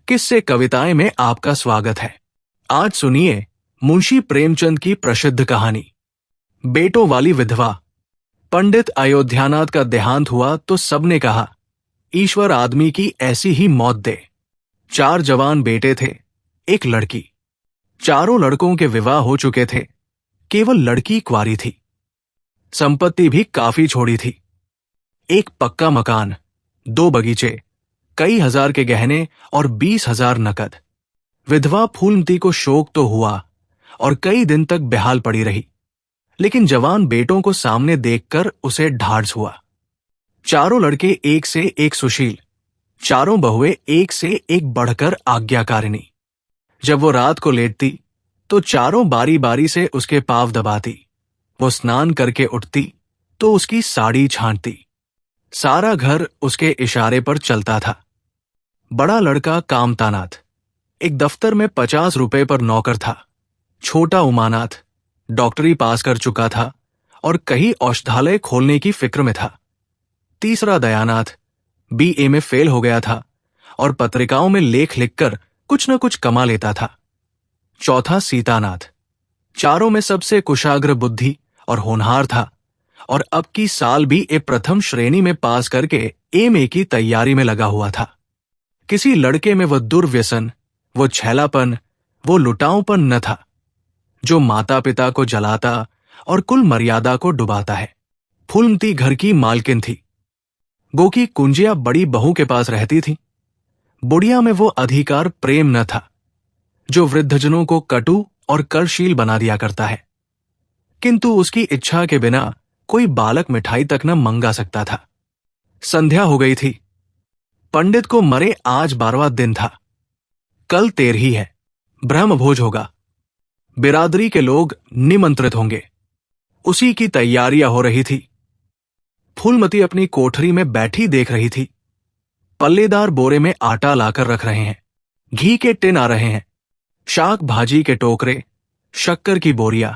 किस्से कविताएं में आपका स्वागत है। आज सुनिए मुंशी प्रेमचंद की प्रसिद्ध कहानी बेटों वाली विधवा। पंडित अयोध्यानाथ का देहांत हुआ तो सबने कहा, ईश्वर आदमी की ऐसी ही मौत दे। 4 जवान बेटे थे, एक लड़की। चारों लड़कों के विवाह हो चुके थे, केवल लड़की कुंवारी थी। संपत्ति भी काफी छोड़ी थी। एक पक्का मकान, 2 बगीचे, कई हजार के गहने और 20,000 नकद। विधवा फूलमती को शोक तो हुआ और कई दिन तक बेहाल पड़ी रही, लेकिन जवान बेटों को सामने देखकर उसे ढाढ़स हुआ। चारों लड़के एक से एक सुशील, चारों बहुएं एक से एक बढ़कर आज्ञाकारिणी। जब वो रात को लेटती तो चारों बारी बारी से उसके पांव दबाती। वो स्नान करके उठती तो उसकी साड़ी छांटती। सारा घर उसके इशारे पर चलता था। बड़ा लड़का कामतानाथ एक दफ्तर में 50 रुपए पर नौकर था। छोटा उमानाथ डॉक्टरी पास कर चुका था और कहीं औषधालय खोलने की फिक्र में था। तीसरा दयानाथ BA में फेल हो गया था और पत्रिकाओं में लेख लिखकर कुछ न कुछ कमा लेता था। चौथा सीतानाथ चारों में सबसे कुशाग्र बुद्धि और होनहार था और अब की साल भी प्रथम श्रेणी में पास करके MA की तैयारी में लगा हुआ था। किसी लड़के में वो दुर्व्यसन, वो छैलापन, वो लुटाऊपन न था जो माता पिता को जलाता और कुल मर्यादा को डुबाता है। फूलमती घर की मालकिन थी। गोकी कुंजिया बड़ी बहू के पास रहती थी। बुढ़िया में वो अधिकार प्रेम न था जो वृद्धजनों को कटु और करशील बना दिया करता है, किंतु उसकी इच्छा के बिना कोई बालक मिठाई तक न मंगा सकता था। संध्या हो गई थी। पंडित को मरे आज 12वां दिन था। कल 13 है, ब्रह्म भोज होगा। बिरादरी के लोग निमंत्रित होंगे। उसी की तैयारियां हो रही थी। फूलमती अपनी कोठरी में बैठी देख रही थी। पल्लेदार बोरे में आटा लाकर रख रहे हैं, घी के टिन आ रहे हैं, शाक भाजी के टोकरे, शक्कर की बोरियां,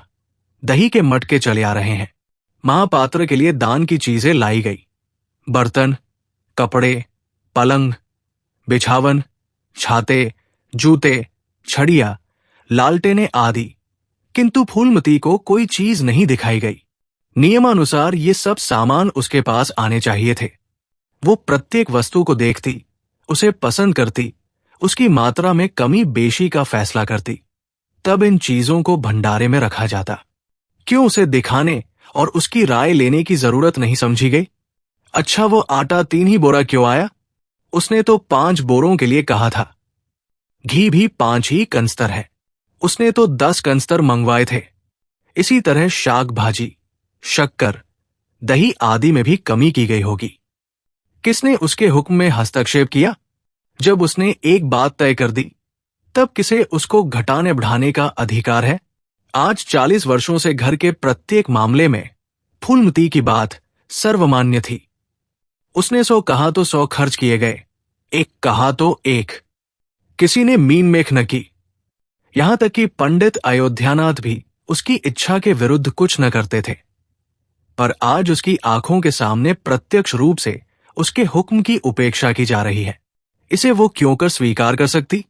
दही के मटके चले आ रहे हैं। महापात्र के लिए दान की चीजें लाई गई। बर्तन, कपड़े, पलंग, बिछावन, छाते, जूते, छड़िया, लालटेने आदि, किंतु फूलमती को कोई चीज नहीं दिखाई गई। नियमानुसार ये सब सामान उसके पास आने चाहिए थे। वो प्रत्येक वस्तु को देखती, उसे पसंद करती, उसकी मात्रा में कमी बेशी का फैसला करती, तब इन चीजों को भंडारे में रखा जाता। क्यों उसे दिखाने और उसकी राय लेने की जरूरत नहीं समझी गई? अच्छा, वो आटा 3 ही बोरा क्यों आया? उसने तो 5 बोरों के लिए कहा था। घी भी 5 ही कंस्तर है, उसने तो 10 कंस्तर मंगवाए थे। इसी तरह शाक भाजी, शक्कर, दही आदि में भी कमी की गई होगी। किसने उसके हुक्म में हस्तक्षेप किया? जब उसने एक बात तय कर दी, तब किसे उसको घटाने बढ़ाने का अधिकार है? आज 40 वर्षों से घर के प्रत्येक मामले में फूलमती की बात सर्वमान्य थी। उसने 100 कहा तो 100 खर्च किए गए, 1 कहा तो 1। किसी ने मीन मेख न की। यहां तक कि पंडित अयोध्यानाथ भी उसकी इच्छा के विरुद्ध कुछ न करते थे। पर आज उसकी आंखों के सामने प्रत्यक्ष रूप से उसके हुक्म की उपेक्षा की जा रही है। इसे वो क्यों कर स्वीकार कर सकती?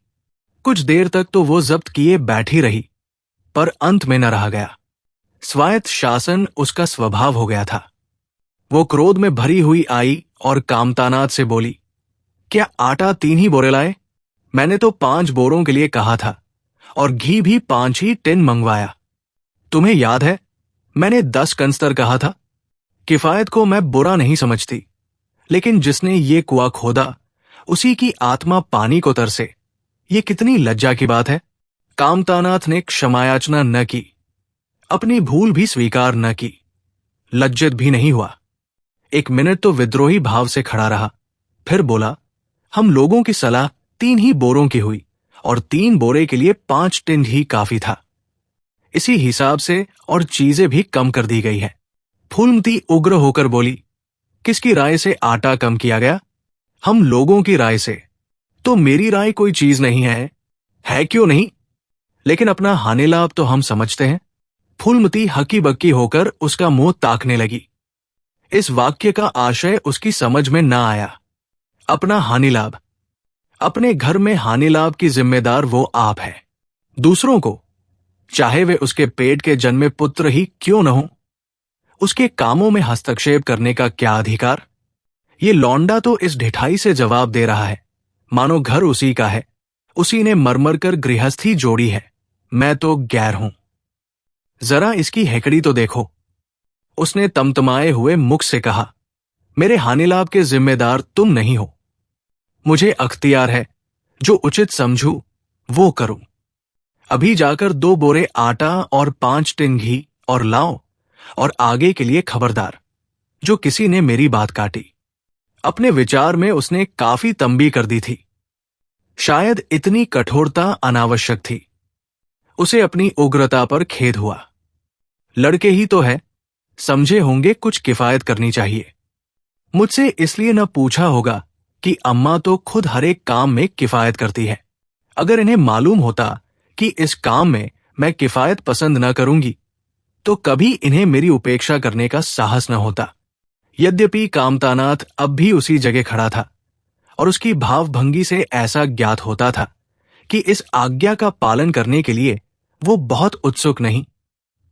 कुछ देर तक तो वो जब्त किए बैठी रही, पर अंत में न रहा गया। स्वायत्त शासन उसका स्वभाव हो गया था। वो क्रोध में भरी हुई आई और कामतानाथ से बोली, क्या आटा 3 ही बोरे लाए? मैंने तो 5 बोरों के लिए कहा था और घी भी 5 ही टिन मंगवाया। तुम्हें याद है, मैंने 10 कंस्तर कहा था। किफायत को मैं बुरा नहीं समझती, लेकिन जिसने ये कुआं खोदा उसी की आत्मा पानी को तरसे, ये कितनी लज्जा की बात है। कामतानाथ ने क्षमायाचना न की, अपनी भूल भी स्वीकार न की, लज्जित भी नहीं हुआ। 1 मिनट तो विद्रोही भाव से खड़ा रहा, फिर बोला, हम लोगों की सलाह 3 ही बोरों की हुई और 3 बोरे के लिए 5 टिन ही काफी था। इसी हिसाब से और चीजें भी कम कर दी गई है। फूलमती उग्र होकर बोली, किसकी राय से आटा कम किया गया? हम लोगों की राय से। तो मेरी राय कोई चीज नहीं है क्यों नहीं? लेकिन अपना हानि लाभ तो हम समझते हैं। फूलमती हकी बक्की होकर उसका मुंह ताकने लगी। इस वाक्य का आशय उसकी समझ में न आया। अपना हानि लाभ, अपने घर में हानि लाभ की जिम्मेदार वो आप है। दूसरों को, चाहे वे उसके पेट के जन्मे पुत्र ही क्यों न हो, उसके कामों में हस्तक्षेप करने का क्या अधिकार? ये लौंडा तो इस ढिठाई से जवाब दे रहा है मानो घर उसी का है, उसी ने मरमर कर गृहस्थी जोड़ी है, मैं तो गैर हूं। जरा इसकी हेकड़ी तो देखो। उसने तमतमाए हुए मुख से कहा, मेरे हानिलाभ के जिम्मेदार तुम नहीं हो। मुझे अख्तियार है, जो उचित समझूं वो करूं। अभी जाकर 2 बोरे आटा और 5 टिन घी और लाओ, और आगे के लिए खबरदार, जो किसी ने मेरी बात काटी। अपने विचार में उसने काफी तंबी कर दी थी। शायद इतनी कठोरता अनावश्यक थी। उसे अपनी उग्रता पर खेद हुआ। लड़के ही तो है, समझे होंगे कुछ किफायत करनी चाहिए। मुझसे इसलिए न पूछा होगा कि अम्मा तो खुद हर एक काम में किफायत करती है। अगर इन्हें मालूम होता कि इस काम में मैं किफायत पसंद न करूंगी, तो कभी इन्हें मेरी उपेक्षा करने का साहस न होता। यद्यपि कामतानाथ अब भी उसी जगह खड़ा था, और उसकी भावभंगी से ऐसा ज्ञात होता था कि इस आज्ञा का पालन करने के लिए वो बहुत उत्सुक नहीं,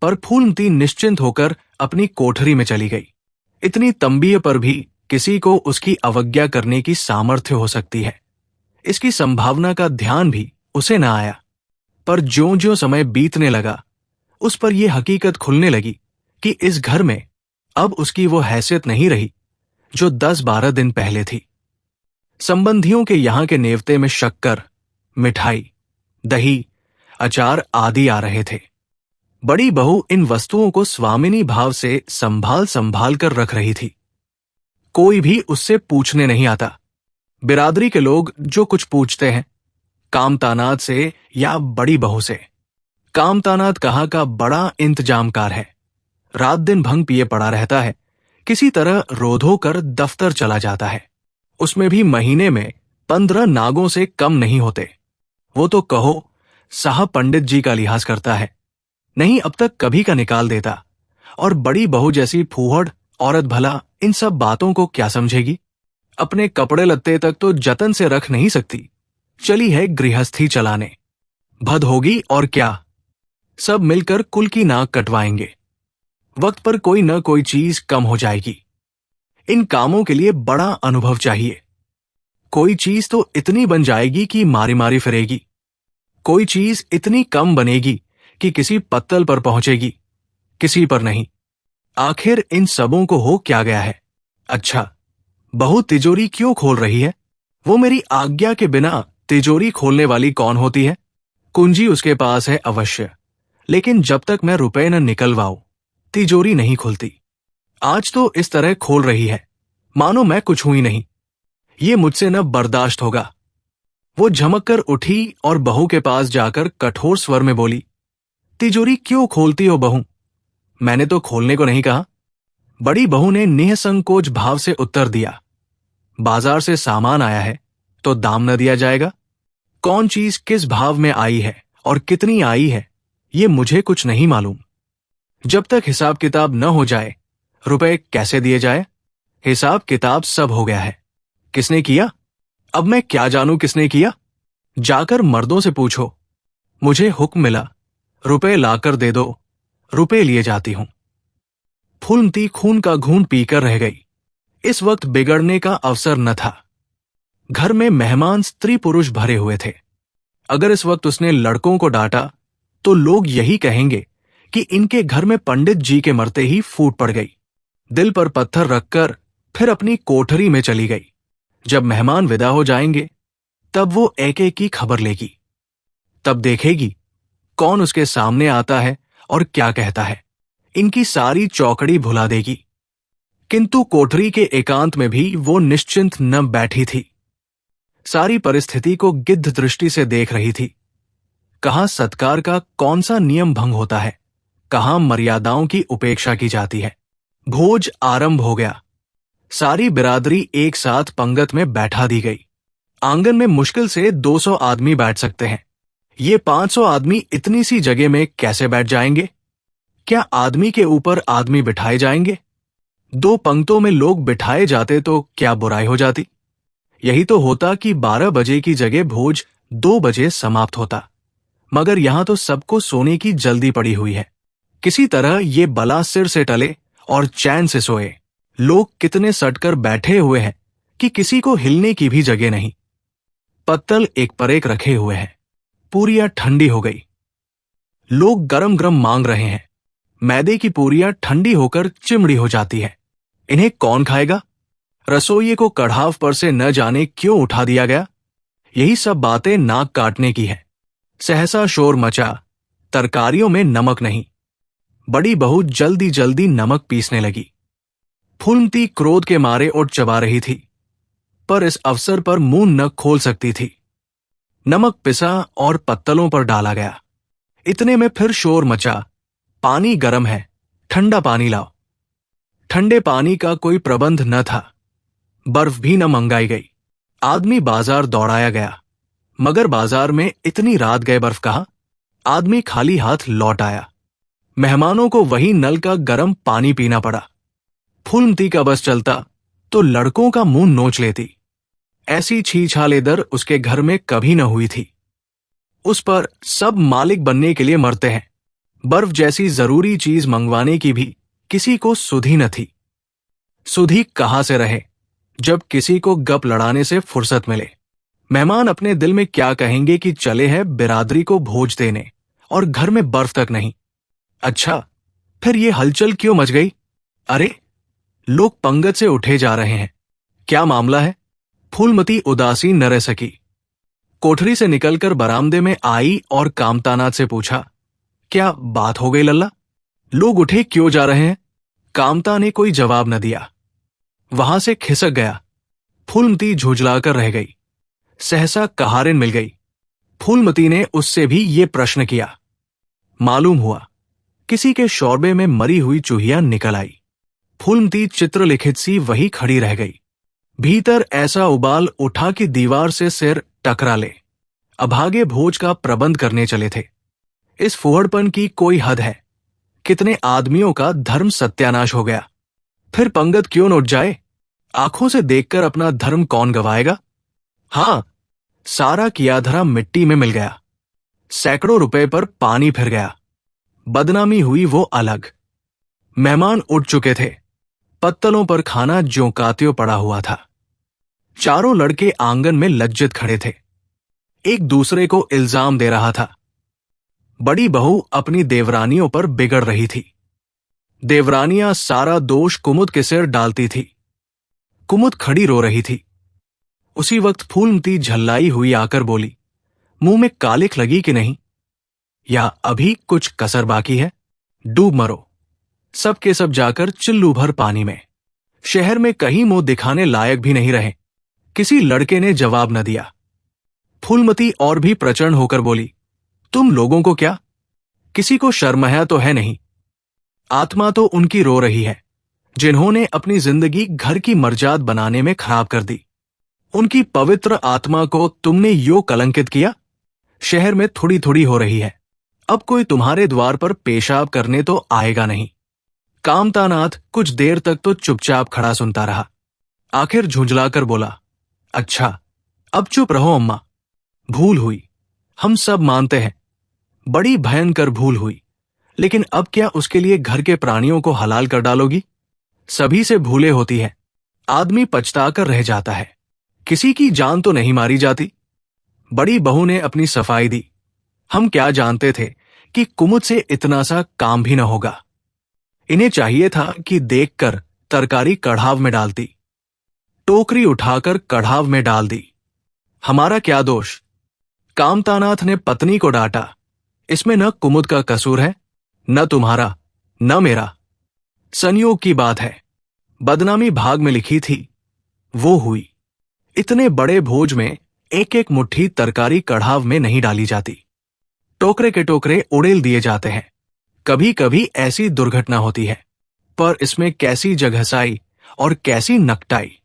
पर फूलमती निश्चिंत होकर अपनी कोठरी में चली गई। इतनी तंबीय पर भी किसी को उसकी अवज्ञा करने की सामर्थ्य हो सकती है, इसकी संभावना का ध्यान भी उसे न आया। पर ज्यों-ज्यों समय बीतने लगा, उस पर यह हकीकत खुलने लगी कि इस घर में अब उसकी वो हैसियत नहीं रही जो 10-12 दिन पहले थी। संबंधियों के यहां के नेवते में शक्कर, मिठाई, दही, अचार आदि आ रहे थे। बड़ी बहू इन वस्तुओं को स्वामिनी भाव से संभाल संभाल कर रख रही थी। कोई भी उससे पूछने नहीं आता। बिरादरी के लोग जो कुछ पूछते हैं, कामतानाथ से या बड़ी बहू से। कामतानाथ कहाँ का बड़ा इंतजामकार है, रात दिन भंग पिए पड़ा रहता है, किसी तरह रोधो कर दफ्तर चला जाता है। उसमें भी महीने में 15 नागों से कम नहीं होते। वो तो कहो साहब पंडित जी का लिहाज करता है, नहीं अब तक कभी का निकाल देता। और बड़ी बहू जैसी फूहड़ औरत भला इन सब बातों को क्या समझेगी? अपने कपड़े लत्ते तक तो जतन से रख नहीं सकती, चली है गृहस्थी चलाने। भद होगी और क्या, सब मिलकर कुल की नाक कटवाएंगे। वक्त पर कोई न कोई चीज कम हो जाएगी। इन कामों के लिए बड़ा अनुभव चाहिए। कोई चीज तो इतनी बन जाएगी कि मारी मारी फिरेगी, कोई चीज इतनी कम बनेगी कि किसी पत्तल पर पहुंचेगी, किसी पर नहीं। आखिर इन सबों को हो क्या गया है? अच्छा, बहू तिजोरी क्यों खोल रही है? वो मेरी आज्ञा के बिना तिजोरी खोलने वाली कौन होती है? कुंजी उसके पास है अवश्य, लेकिन जब तक मैं रुपए न निकलवाऊं, तिजोरी नहीं खुलती। आज तो इस तरह खोल रही है मानो मैं कुछ हुई नहीं। ये मुझसे न बर्दाश्त होगा। वो झमक कर उठी और बहू के पास जाकर कठोर स्वर में बोली, तिजोरी क्यों खोलती हो बहू? मैंने तो खोलने को नहीं कहा। बड़ी बहू ने निःसंकोच भाव से उत्तर दिया, बाजार से सामान आया है तो दाम न दिया जाएगा? कौन चीज किस भाव में आई है और कितनी आई है, ये मुझे कुछ नहीं मालूम। जब तक हिसाब किताब न हो जाए, रुपए कैसे दिए जाए? हिसाब किताब सब हो गया है। किसने किया? अब मैं क्या जानूं किसने किया? जाकर मर्दों से पूछो। मुझे हुक्म मिला, रुपए लाकर दे दो, रुपए लिए जाती हूं। फूलमती खून का घूंट पीकर रह गई। इस वक्त बिगड़ने का अवसर न था। घर में मेहमान स्त्री पुरुष भरे हुए थे। अगर इस वक्त उसने लड़कों को डांटा तो लोग यही कहेंगे कि इनके घर में पंडित जी के मरते ही फूट पड़ गई। दिल पर पत्थर रखकर फिर अपनी कोठरी में चली गई। जब मेहमान विदा हो जाएंगे, तब वो एक एक की खबर लेगी। तब देखेगी कौन उसके सामने आता है और क्या कहता है। इनकी सारी चौकड़ी भुला देगी। किंतु कोठरी के एकांत में भी वो निश्चिंत न बैठी थी। सारी परिस्थिति को गिद्ध दृष्टि से देख रही थी। कहां सत्कार का कौन सा नियम भंग होता है, कहां मर्यादाओं की उपेक्षा की जाती है। भोज आरंभ हो गया। सारी बिरादरी एक साथ पंगत में बैठा दी गई। आंगन में मुश्किल से 200 आदमी बैठ सकते हैं। ये 500 आदमी इतनी सी जगह में कैसे बैठ जाएंगे? क्या आदमी के ऊपर आदमी बिठाए जाएंगे? 2 पंक्तों में लोग बिठाए जाते तो क्या बुराई हो जाती? यही तो होता कि 12 बजे की जगह भोज 2 बजे समाप्त होता। मगर यहां तो सबको सोने की जल्दी पड़ी हुई है। किसी तरह ये बला सिर से टले और चैन से सोए। लोग कितने सटकर बैठे हुए हैं कि किसी को हिलने की भी जगह नहीं। पत्तल एक पर एक रखे हुए हैं। पूरियां ठंडी हो गई। लोग गरम गरम मांग रहे हैं। मैदे की पूरियां ठंडी होकर चिमड़ी हो जाती है। इन्हें कौन खाएगा? रसोइये को कढ़ाव पर से न जाने क्यों उठा दिया गया। यही सब बातें नाक काटने की है। सहसा शोर मचा। तरकारियों में नमक नहीं। बड़ी बहू जल्दी जल्दी नमक पीसने लगी। फूलमती क्रोध के मारे उठ चबा रही थी, पर इस अवसर पर मुंह न खोल सकती थी। नमक पिसा और पत्तलों पर डाला गया। इतने में फिर शोर मचा। पानी गर्म है, ठंडा पानी लाओ। ठंडे पानी का कोई प्रबंध न था। बर्फ भी न मंगाई गई। आदमी बाजार दौड़ाया गया, मगर बाजार में इतनी रात गए बर्फ कहाँ। आदमी खाली हाथ लौट आया। मेहमानों को वही नल का गर्म पानी पीना पड़ा। फूलमती का बस चलता तो लड़कों का मुंह नोच लेती। ऐसी छीछालेदर उसके घर में कभी न हुई थी। उस पर सब मालिक बनने के लिए मरते हैं। बर्फ जैसी जरूरी चीज मंगवाने की भी किसी को सुधि न थी। सुधि कहां से रहे जब किसी को गप लड़ाने से फुर्सत मिले। मेहमान अपने दिल में क्या कहेंगे कि चले हैं बिरादरी को भोज देने और घर में बर्फ तक नहीं। अच्छा, फिर ये हलचल क्यों मच गई? अरे, लोग पंगत से उठे जा रहे हैं। क्या मामला है? फूलमती उदासी न रह सकी। कोठरी से निकलकर बरामदे में आई और कामतानाथ से पूछा, क्या बात हो गई लल्ला? लोग उठे क्यों जा रहे हैं? कामता ने कोई जवाब न दिया। वहां से खिसक गया। फूलमती झुंझलाकर रह गई। सहसा कहारिन मिल गई। फूलमती ने उससे भी ये प्रश्न किया। मालूम हुआ किसी के शोरबे में मरी हुई चूहिया निकल आई। फूलमती चित्रलिखित सी वही खड़ी रह गई। भीतर ऐसा उबाल उठा कि दीवार से सिर टकरा ले। अभागे भोज का प्रबंध करने चले थे। इस फुहड़पन की कोई हद है। कितने आदमियों का धर्म सत्यानाश हो गया। फिर पंगत क्यों न उठ जाए? आंखों से देखकर अपना धर्म कौन गवाएगा? हां, सारा किया धरा मिट्टी में मिल गया। सैकड़ों रुपए पर पानी फिर गया। बदनामी हुई वो अलग। मेहमान उठ चुके थे। पत्तलों पर खाना ज्यों-कात्यों पड़ा हुआ था। चारों लड़के आंगन में लज्जित खड़े थे। एक दूसरे को इल्जाम दे रहा था। बड़ी बहू अपनी देवरानियों पर बिगड़ रही थी। देवरानियां सारा दोष कुमुद के सिर डालती थी। कुमुद खड़ी रो रही थी। उसी वक्त फूलमती झल्लाई हुई आकर बोली, मुंह में कालिख लगी कि नहीं? या अभी कुछ कसर बाकी है? डूब मरो। सब के सब जाकर चिल्लू भर पानी में। शहर में कहीं मुंह दिखाने लायक भी नहीं रहे। किसी लड़के ने जवाब न दिया। फूलमती और भी प्रचंड होकर बोली, तुम लोगों को क्या? किसी को शर्मया तो है नहीं। आत्मा तो उनकी रो रही है जिन्होंने अपनी जिंदगी घर की मर्जाद बनाने में खराब कर दी। उनकी पवित्र आत्मा को तुमने यो कलंकित किया। शहर में थोड़ी थोड़ी हो रही है। अब कोई तुम्हारे द्वार पर पेशाब करने तो आएगा नहीं। कामतानाथ कुछ देर तक तो चुपचाप खड़ा सुनता रहा। आखिर झुंझलाकर बोला, अच्छा, अब चुप रहो अम्मा। भूल हुई, हम सब मानते हैं। बड़ी भयंकर भूल हुई, लेकिन अब क्या उसके लिए घर के प्राणियों को हलाल कर डालोगी? सभी से भूलें होती है। आदमी पछताकर रह जाता है। किसी की जान तो नहीं मारी जाती। बड़ी बहू ने अपनी सफाई दी। हम क्या जानते थे कि कुमुद से इतना सा काम भी न होगा। इन्हें चाहिए था कि देखकर तरकारी कढ़ाव में डालती। टोकरी उठाकर कढ़ाव में डाल दी। हमारा क्या दोष? कामतानाथ ने पत्नी को डांटा। इसमें न कुमुद का कसूर है, न तुम्हारा, न मेरा। संयोग की बात है। बदनामी भाग में लिखी थी, वो हुई। इतने बड़े भोज में एक एक मुट्ठी तरकारी कढ़ाव में नहीं डाली जाती। टोकरे के टोकरे उड़ेल दिए जाते हैं। कभी कभी ऐसी दुर्घटना होती है, पर इसमें कैसी जगहसाई और कैसी नकटाई।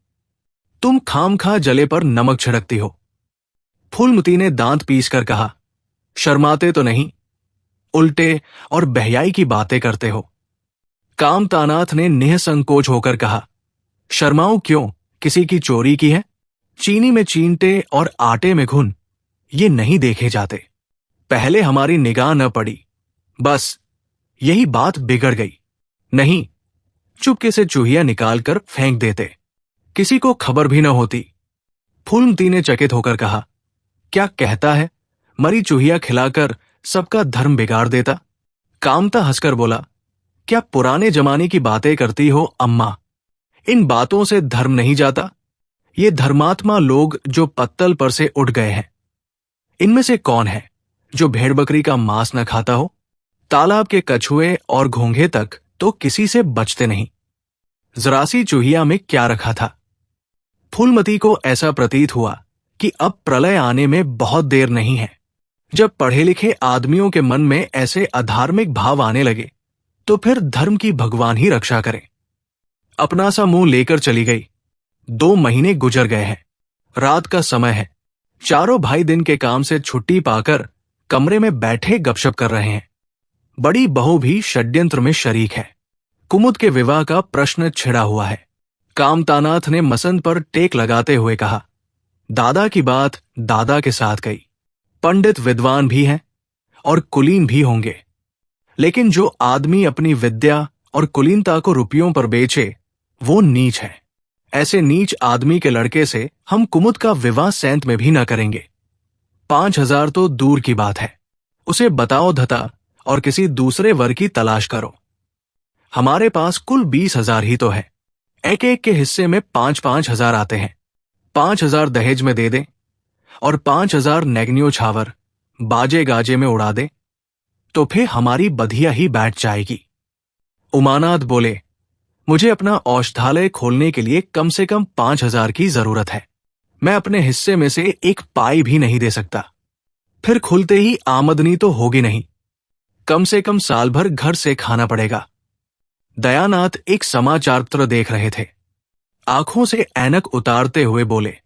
तुम खामखा जले पर नमक छिड़कती हो। फूलमती ने दांत पीसकर कहा, शर्माते तो नहीं? उल्टे और बहयाई की बातें करते हो। कामतानाथ ने निःसंकोच होकर कहा, शर्माऊं क्यों? किसी की चोरी की है? चीनी में चींटे और आटे में घुन ये नहीं देखे जाते। पहले हमारी निगाह न पड़ी, बस यही बात बिगड़ गई। नहीं, चुपके से चूहिया निकालकर फेंक देते, किसी को खबर भी न होती। फूलमती ने चकित होकर कहा, क्या कहता है, मरी चूहिया खिलाकर सबका धर्म बिगाड़ देता। कामता हंसकर बोला, क्या पुराने जमाने की बातें करती हो अम्मा, इन बातों से धर्म नहीं जाता। ये धर्मात्मा लोग जो पत्तल पर से उठ गए हैं, इनमें से कौन है जो भेड़ बकरी का मांस न खाता हो। तालाब के कछुए और घोंघे तक तो किसी से बचते नहीं। जरासी चूहिया में क्या रखा था। फूलमती को ऐसा प्रतीत हुआ कि अब प्रलय आने में बहुत देर नहीं है। जब पढ़े लिखे आदमियों के मन में ऐसे अधार्मिक भाव आने लगे तो फिर धर्म की भगवान ही रक्षा करे। अपना सा मुंह लेकर चली गई। 2 महीने गुजर गए हैं। रात का समय है। चारों भाई दिन के काम से छुट्टी पाकर कमरे में बैठे गपशप कर रहे हैं। बड़ी बहू भी षड्यंत्र में शरीक है। कुमुद के विवाह का प्रश्न छिड़ा हुआ है। कामतानाथ ने मसंद पर टेक लगाते हुए कहा, दादा की बात दादा के साथ गई। पंडित विद्वान भी हैं और कुलीन भी होंगे, लेकिन जो आदमी अपनी विद्या और कुलीनता को रुपयों पर बेचे वो नीच है। ऐसे नीच आदमी के लड़के से हम कुमुद का विवाह सैंत में भी न करेंगे। 5,000 तो दूर की बात है। उसे बताओ धता और किसी दूसरे वर की तलाश करो। हमारे पास कुल 20,000 ही तो है। एक एक के हिस्से में 5,000 आते हैं। 5,000 दहेज में दे दें और 5,000 नेगनियो छावर बाजे गाजे में उड़ा दे तो फिर हमारी बधिया ही बैठ जाएगी। उमानाथ बोले, मुझे अपना औषधालय खोलने के लिए कम से कम 5,000 की जरूरत है। मैं अपने हिस्से में से एक पाई भी नहीं दे सकता। फिर खुलते ही आमदनी तो होगी नहीं, कम से कम साल भर घर से खाना पड़ेगा। दयानाथ एक समाचार पत्र देख रहे थे। आंखों से ऐनक उतारते हुए बोले,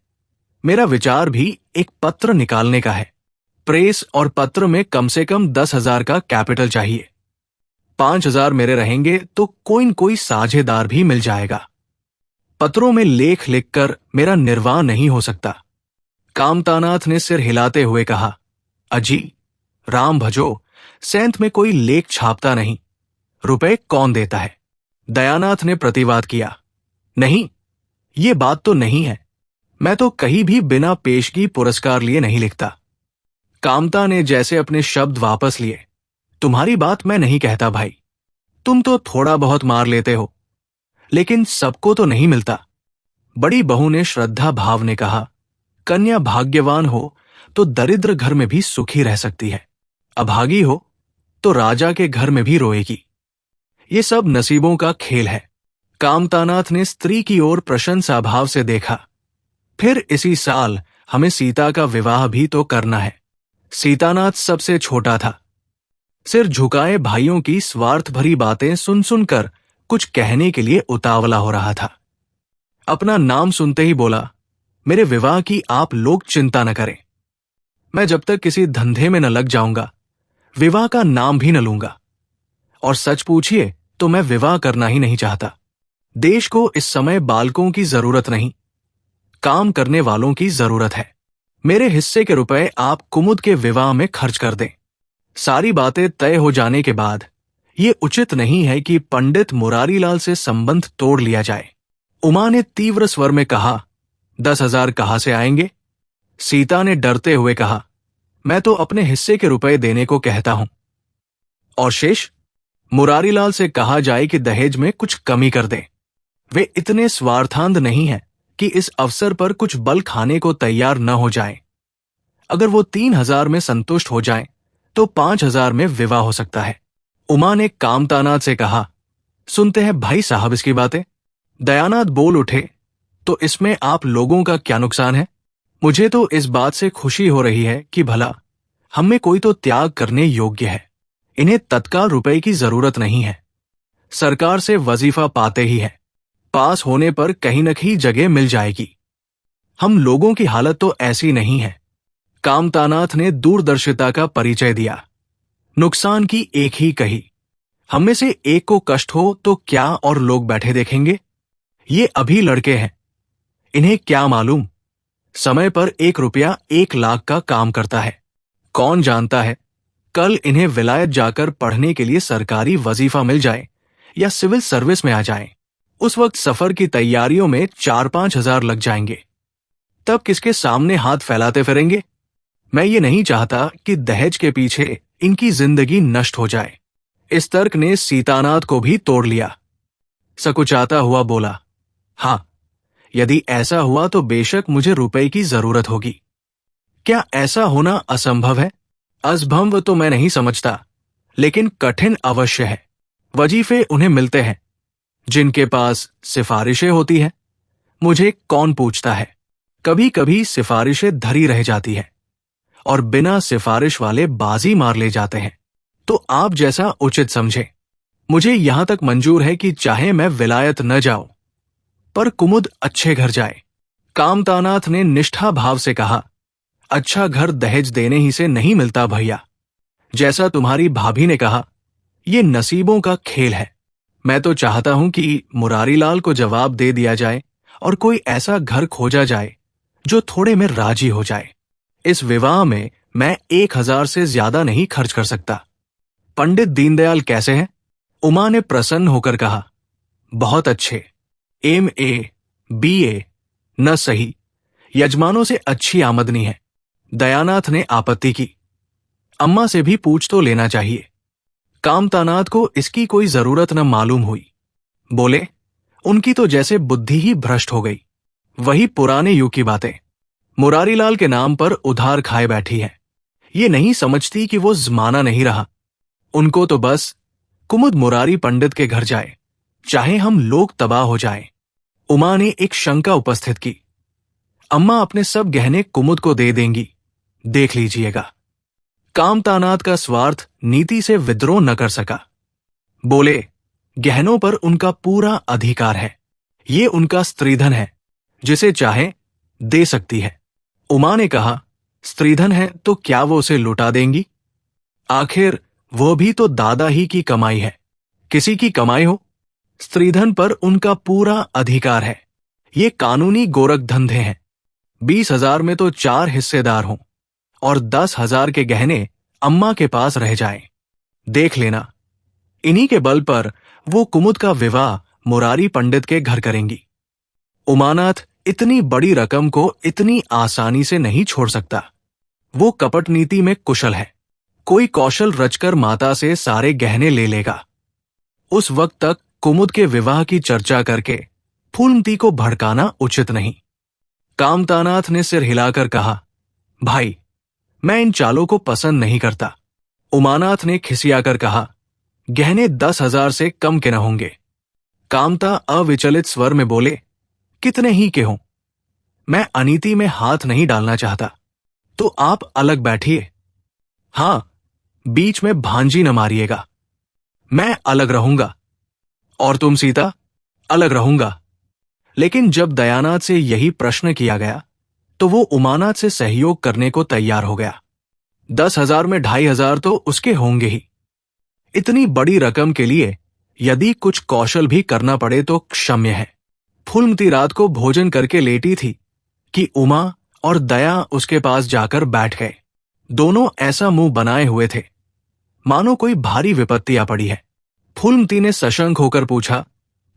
मेरा विचार भी एक पत्र निकालने का है। प्रेस और पत्र में कम से कम 10,000 का कैपिटल चाहिए। 5,000 मेरे रहेंगे तो कोई न कोई साझेदार भी मिल जाएगा। पत्रों में लेख लिखकर मेरा निर्वाह नहीं हो सकता। कामतानाथ ने सिर हिलाते हुए कहा, अजी राम भजो, सैंत में कोई लेख छापता नहीं, रुपए कौन देता है। दयानाथ ने प्रतिवाद किया, नहीं, ये बात तो नहीं है। मैं तो कहीं भी बिना पेशगी पुरस्कार लिए नहीं लिखता। कामता ने जैसे अपने शब्द वापस लिए, तुम्हारी बात मैं नहीं कहता भाई, तुम तो थोड़ा बहुत मार लेते हो, लेकिन सबको तो नहीं मिलता। बड़ी बहू ने श्रद्धा भाव ने कहा, कन्या भाग्यवान हो तो दरिद्र घर में भी सुखी रह सकती है, अभागी हो तो राजा के घर में भी रोएगी। ये सब नसीबों का खेल है। कामतानाथ ने स्त्री की ओर प्रशंसा भाव से देखा। फिर इसी साल हमें सीता का विवाह भी तो करना है। सीतानाथ सबसे छोटा था। सिर झुकाए भाइयों की स्वार्थ भरी बातें सुन सुनकर कुछ कहने के लिए उतावला हो रहा था। अपना नाम सुनते ही बोला, मेरे विवाह की आप लोग चिंता न करें। मैं जब तक किसी धंधे में न लग जाऊंगा विवाह का नाम भी न लूंगा। और सच पूछिए तो मैं विवाह करना ही नहीं चाहता। देश को इस समय बालकों की जरूरत नहीं, काम करने वालों की जरूरत है। मेरे हिस्से के रुपए आप कुमुद के विवाह में खर्च कर दें। सारी बातें तय हो जाने के बाद ये उचित नहीं है कि पंडित मुरारीलाल से संबंध तोड़ लिया जाए। उमा ने तीव्र स्वर में कहा, 10,000 कहां से आएंगे। सीता ने डरते हुए कहा, मैं तो अपने हिस्से के रुपए देने को कहता हूं। और शेष मुरारीलाल से कहा जाए कि दहेज में कुछ कमी कर दें। वे इतने स्वार्थांध नहीं हैं कि इस अवसर पर कुछ बल खाने को तैयार न हो जाएं। अगर वो 3,000 में संतुष्ट हो जाएं, तो 5,000 में विवाह हो सकता है। उमा ने कामतानाथ से कहा, सुनते हैं भाई साहब इसकी बातें। दयानाथ बोल उठे, तो इसमें आप लोगों का क्या नुकसान है। मुझे तो इस बात से खुशी हो रही है कि भला हम में कोई तो त्याग करने योग्य है। इन्हें तत्काल रुपए की जरूरत नहीं है। सरकार से वजीफा पाते ही है, पास होने पर कहीं न कहीं जगह मिल जाएगी। हम लोगों की हालत तो ऐसी नहीं है। कामतानाथ ने दूरदर्शिता का परिचय दिया। नुकसान की एक ही कही, हम में से एक को कष्ट हो तो क्या और लोग बैठे देखेंगे। ये अभी लड़के हैं, इन्हें क्या मालूम समय पर 1 रुपया 1 लाख का काम करता है। कौन जानता है, कल इन्हें विलायत जाकर पढ़ने के लिए सरकारी वजीफा मिल जाए या सिविल सर्विस में आ जाए। उस वक्त सफर की तैयारियों में 4-5 हजार लग जाएंगे। तब किसके सामने हाथ फैलाते फिरेंगे? मैं ये नहीं चाहता कि दहेज के पीछे इनकी जिंदगी नष्ट हो जाए। इस तर्क ने सीतानाथ को भी तोड़ लिया। सकुचाता हुआ बोला, हाँ, यदि ऐसा हुआ तो बेशक मुझे रुपए की जरूरत होगी। क्या ऐसा होना असंभव है? असंभव तो मैं नहीं समझता, लेकिन कठिन अवश्य है। वजीफे उन्हें मिलते हैं जिनके पास सिफारिशें होती हैं। मुझे कौन पूछता है? कभी कभी सिफारिशें धरी रह जाती है और बिना सिफारिश वाले बाजी मार ले जाते हैं। तो आप जैसा उचित समझे। मुझे यहां तक मंजूर है कि चाहे मैं विलायत न जाऊं, पर कुमुद अच्छे घर जाए। कामतानाथ ने निष्ठा भाव से कहा, अच्छा घर दहेज देने ही से नहीं मिलता भैया। जैसा तुम्हारी भाभी ने कहा, ये नसीबों का खेल है। मैं तो चाहता हूं कि मुरारीलाल को जवाब दे दिया जाए और कोई ऐसा घर खोजा जाए जो थोड़े में राजी हो जाए। इस विवाह में मैं 1,000 से ज्यादा नहीं खर्च कर सकता। पंडित दीनदयाल कैसे हैं? उमा ने प्रसन्न होकर कहा, बहुत अच्छे। MA, BA, न सही। यजमानों से अच्छी आमदनी है। दयानाथ ने आपत्ति की, अम्मा से भी पूछ तो लेना चाहिए। कामतानाथ को इसकी कोई जरूरत न मालूम हुई। बोले, उनकी तो जैसे बुद्धि ही भ्रष्ट हो गई। वही पुराने युग की बातें। मुरारीलाल के नाम पर उधार खाए बैठी है। ये नहीं समझती कि वो जमाना नहीं रहा। उनको तो बस कुमुद मुरारी पंडित के घर जाए, चाहे हम लोग तबाह हो जाएं। उमा ने एक शंका उपस्थित की, अम्मा अपने सब गहने कुमुद को दे देंगी, देख लीजिएगा। कामतानाथ का स्वार्थ नीति से विद्रोह न कर सका। बोले, गहनों पर उनका पूरा अधिकार है। ये उनका स्त्रीधन है, जिसे चाहे दे सकती है। उमा ने कहा, स्त्रीधन है तो क्या वो उसे लुटा देंगी? आखिर वो भी तो दादा ही की कमाई है। किसी की कमाई हो, स्त्रीधन पर उनका पूरा अधिकार है। ये कानूनी गोरख धंधे हैं। 20,000 में तो 4 हिस्सेदार हों और 10,000 के गहने अम्मा के पास रह जाएं। देख लेना, इन्हीं के बल पर वो कुमुद का विवाह मुरारी पंडित के घर करेंगी। उमानाथ इतनी बड़ी रकम को इतनी आसानी से नहीं छोड़ सकता। वो कपट नीति में कुशल है। कोई कौशल रचकर माता से सारे गहने ले लेगा। उस वक्त तक कुमुद के विवाह की चर्चा करके फूलमती को भड़काना उचित नहीं। कामतानाथ ने सिर हिलाकर कहा, भाई, मैं इन चालों को पसंद नहीं करता। उमानाथ ने खिसियाकर कहा, गहने 10,000 से कम के न होंगे। कामता अविचलित स्वर में बोले, कितने ही के हों, मैं अनीति में हाथ नहीं डालना चाहता। तो आप अलग बैठिए। हां, बीच में भांजी न मारिएगा। मैं अलग रहूंगा और तुम सीता? अलग रहूंगा। लेकिन जब दयानाथ से यही प्रश्न किया गया तो वो उमानाथ से सहयोग करने को तैयार हो गया। 10,000 में 2,500 तो उसके होंगे ही। इतनी बड़ी रकम के लिए यदि कुछ कौशल भी करना पड़े तो क्षम्य है। फूलमती रात को भोजन करके लेटी थी कि उमा और दया उसके पास जाकर बैठ गए। दोनों ऐसा मुंह बनाए हुए थे मानो कोई भारी विपत्ति आ पड़ी है। फूलमती ने सशंक होकर पूछा,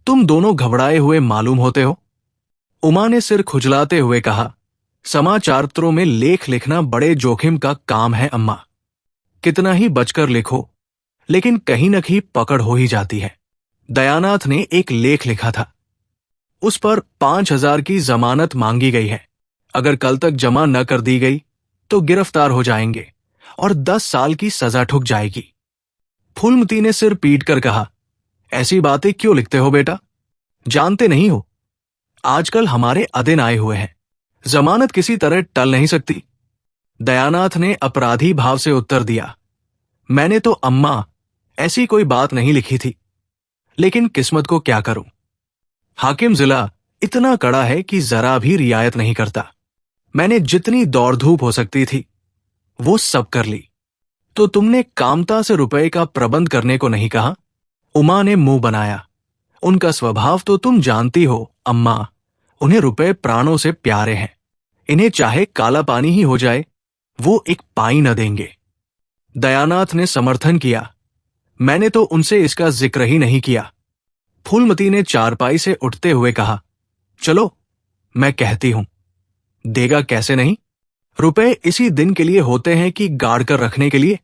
तुम दोनों घबराए हुए मालूम होते हो? उमा ने सिर खुजलाते हुए कहा, समाचारपत्रों में लेख लिखना बड़े जोखिम का काम है अम्मा। कितना ही बचकर लिखो, लेकिन कहीं न कहीं पकड़ हो ही जाती है। दयानाथ ने एक लेख लिखा था। उस पर 5,000 की जमानत मांगी गई है। अगर कल तक जमा न कर दी गई तो गिरफ्तार हो जाएंगे और 10 साल की सजा ठुक जाएगी। फूलमती ने सिर पीट कर कहा, ऐसी बातें क्यों लिखते हो बेटा? जानते नहीं हो, आजकल हमारे अदिन आए हुए हैं। जमानत किसी तरह टल नहीं सकती। दयानाथ ने अपराधी भाव से उत्तर दिया, मैंने तो अम्मा ऐसी कोई बात नहीं लिखी थी, लेकिन किस्मत को क्या करूं। हाकिम जिला इतना कड़ा है कि जरा भी रियायत नहीं करता। मैंने जितनी दौड़ धूप हो सकती थी वो सब कर ली। तो तुमने कामता से रुपए का प्रबंध करने को नहीं कहा? उमा ने मुंह बनाया। उनका स्वभाव तो तुम जानती हो अम्मा, उन्हें रुपए प्राणों से प्यारे हैं। इन्हें चाहे काला पानी ही हो जाए, वो एक पाई न देंगे। दयानाथ ने समर्थन किया, मैंने तो उनसे इसका जिक्र ही नहीं किया। फूलमती ने चारपाई से उठते हुए कहा, चलो मैं कहती हूं। देगा कैसे नहीं? रुपए इसी दिन के लिए होते हैं कि गाड़ कर रखने के लिए?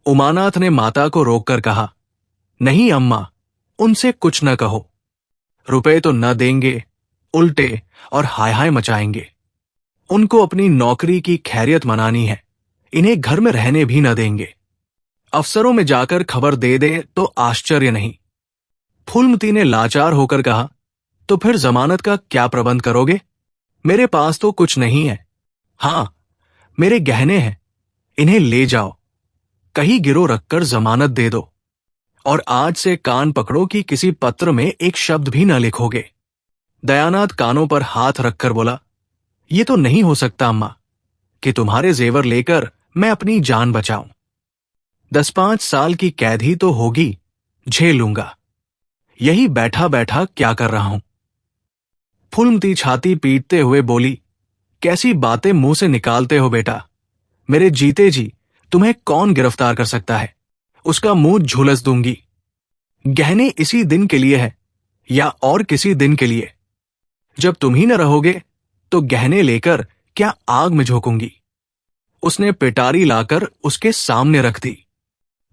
उमानाथ ने माता को रोककर कहा, नहीं अम्मा, उनसे कुछ न कहो। रुपए तो न देंगे, उल्टे और हाय हाय मचाएंगे। उनको अपनी नौकरी की खैरियत मनानी है, इन्हें घर में रहने भी न देंगे। अफसरों में जाकर खबर दे दे तो आश्चर्य नहीं। फूलमती ने लाचार होकर कहा, तो फिर जमानत का क्या प्रबंध करोगे? मेरे पास तो कुछ नहीं है। हां, मेरे गहने हैं, इन्हें ले जाओ, कहीं गिरो रखकर जमानत दे दो, और आज से कान पकड़ो कि किसी पत्र में एक शब्द भी न लिखोगे। दयानाथ कानों पर हाथ रखकर बोला, ये तो नहीं हो सकता अम्मा, कि तुम्हारे जेवर लेकर मैं अपनी जान बचाऊं। 10-5 साल की कैद ही तो होगी, झेल लूंगा। यही बैठा बैठा क्या कर रहा हूं? फूलमती छाती पीटते हुए बोली, कैसी बातें मुंह से निकालते हो बेटा? मेरे जीते जी तुम्हें कौन गिरफ्तार कर सकता है? उसका मुंह झुलस दूंगी। गहने इसी दिन के लिए है या और किसी दिन के लिए? जब तुम ही न रहोगे तो गहने लेकर क्या आग में झोंकूंगी? उसने पिटारी लाकर उसके सामने रख दी।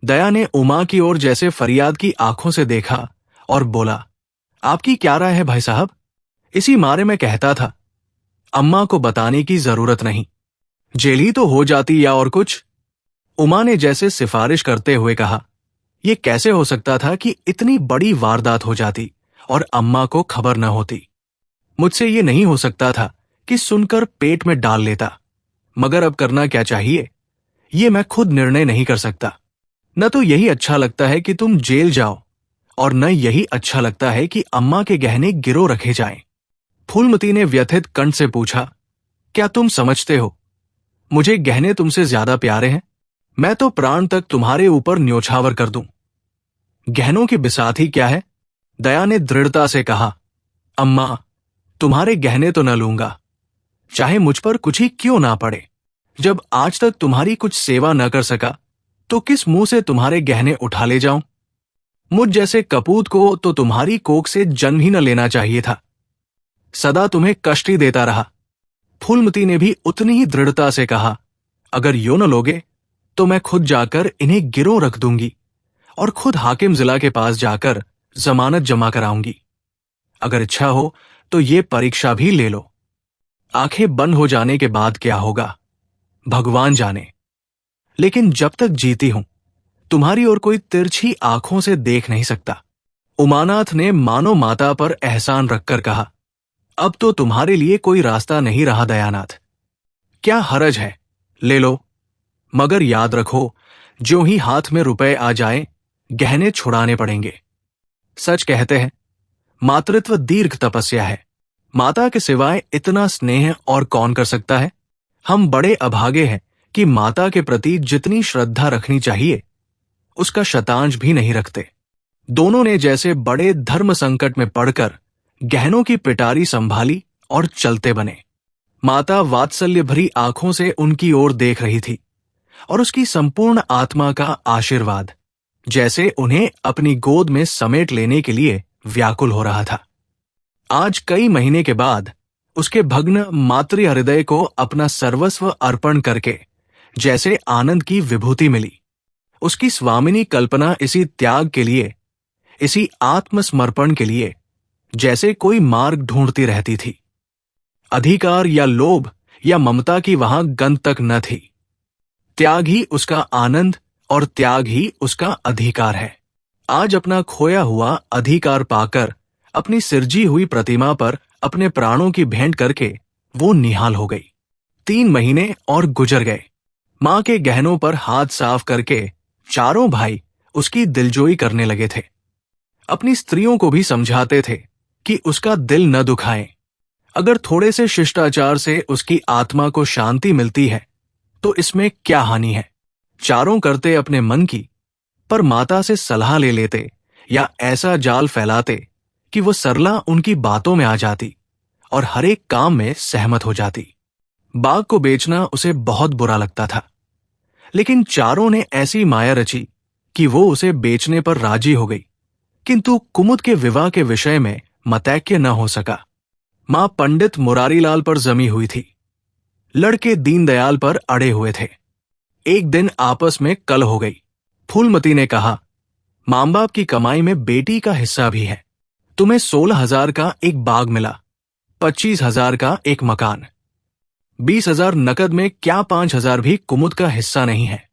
दया ने उमा की ओर जैसे फरियाद की आंखों से देखा और बोला, आपकी क्या राय है भाई साहब? इसी मारे में कहता था, अम्मा को बताने की जरूरत नहीं, जेल ही तो हो जाती या और कुछ। उमा ने जैसे सिफारिश करते हुए कहा, यह कैसे हो सकता था कि इतनी बड़ी वारदात हो जाती और अम्मा को खबर न होती? मुझसे यह नहीं हो सकता था कि सुनकर पेट में डाल लेता, मगर अब करना क्या चाहिए, ये मैं खुद निर्णय नहीं कर सकता। न तो यही अच्छा लगता है कि तुम जेल जाओ, और न यही अच्छा लगता है कि अम्मा के गहने गिरो रखे जाएं। फूलमती ने व्यथित कंठ से पूछा, क्या तुम समझते हो मुझे गहने तुमसे ज्यादा प्यारे हैं? मैं तो प्राण तक तुम्हारे ऊपर न्योछावर कर दूं। गहनों की बिसात ही क्या है? दया ने दृढ़ता से कहा, अम्मा, तुम्हारे गहने तो न लूंगा, चाहे मुझ पर कुछ ही क्यों ना पड़े। जब आज तक तुम्हारी कुछ सेवा न कर सका तो किस मुंह से तुम्हारे गहने उठा ले जाऊं? मुझ जैसे कपूत को तो तुम्हारी कोख से जन्म ही न लेना चाहिए था। सदा तुम्हें कष्ट ही देता रहा। फूलमती ने भी उतनी ही दृढ़ता से कहा, अगर यो न लोगे तो मैं खुद जाकर इन्हें गिरोह रख दूंगी और खुद हाकिम जिला के पास जाकर जमानत जमा कराऊंगी। अगर इच्छा हो तो ये परीक्षा भी ले लो। आंखें बंद हो जाने के बाद क्या होगा भगवान जाने, लेकिन जब तक जीती हूं तुम्हारी ओर कोई तिरछी आंखों से देख नहीं सकता। उमानाथ ने मानो माता पर एहसान रखकर कहा, अब तो तुम्हारे लिए कोई रास्ता नहीं रहा दयानाथ। क्या हरज है, ले लो, मगर याद रखो, ज्यों ही हाथ में रुपए आ जाए गहने छुड़ाने पड़ेंगे। सच कहते हैं, मातृत्व दीर्घ तपस्या है। माता के सिवाय इतना स्नेह और कौन कर सकता है? हम बड़े अभागे हैं कि माता के प्रति जितनी श्रद्धा रखनी चाहिए उसका शतांश भी नहीं रखते। दोनों ने जैसे बड़े धर्म संकट में पड़कर गहनों की पिटारी संभाली और चलते बने। माता वात्सल्य भरी आंखों से उनकी ओर देख रही थी और उसकी संपूर्ण आत्मा का आशीर्वाद जैसे उन्हें अपनी गोद में समेट लेने के लिए व्याकुल हो रहा था। आज कई महीने के बाद उसके भग्न मातृ हृदय को अपना सर्वस्व अर्पण करके जैसे आनंद की विभूति मिली। उसकी स्वामिनी कल्पना इसी त्याग के लिए, इसी आत्मसमर्पण के लिए जैसे कोई मार्ग ढूंढती रहती थी। अधिकार या लोभ या ममता की वहां गंध तक न थी। त्याग ही उसका आनंद और त्याग ही उसका अधिकार है। आज अपना खोया हुआ अधिकार पाकर अपनी सिरजी हुई प्रतिमा पर अपने प्राणों की भेंट करके वो निहाल हो गई। 3 महीने और गुजर गए। मां के गहनों पर हाथ साफ करके चारों भाई उसकी दिलजोई करने लगे थे। अपनी स्त्रियों को भी समझाते थे कि उसका दिल न दुखाएं। अगर थोड़े से शिष्टाचार से उसकी आत्मा को शांति मिलती है तो इसमें क्या हानि है। चारों करते अपने मन की, पर माता से सलाह ले लेते या ऐसा जाल फैलाते कि वो सरला उनकी बातों में आ जाती और हर एक काम में सहमत हो जाती। बाग को बेचना उसे बहुत बुरा लगता था, लेकिन चारों ने ऐसी माया रची कि वो उसे बेचने पर राजी हो गई। किंतु कुमुद के विवाह के विषय में मतैक्य न हो सका। मां पंडित मुरारीलाल पर जमी हुई थी, लड़के दीनदयाल पर अड़े हुए थे। एक दिन आपस में कल हो गई। फूलमती ने कहा, मां बाप की कमाई में बेटी का हिस्सा भी है। तुम्हें 16,000 का एक बाग मिला, 25,000 का एक मकान, 20,000 नकद में, क्या 5,000 भी कुमुद का हिस्सा नहीं है?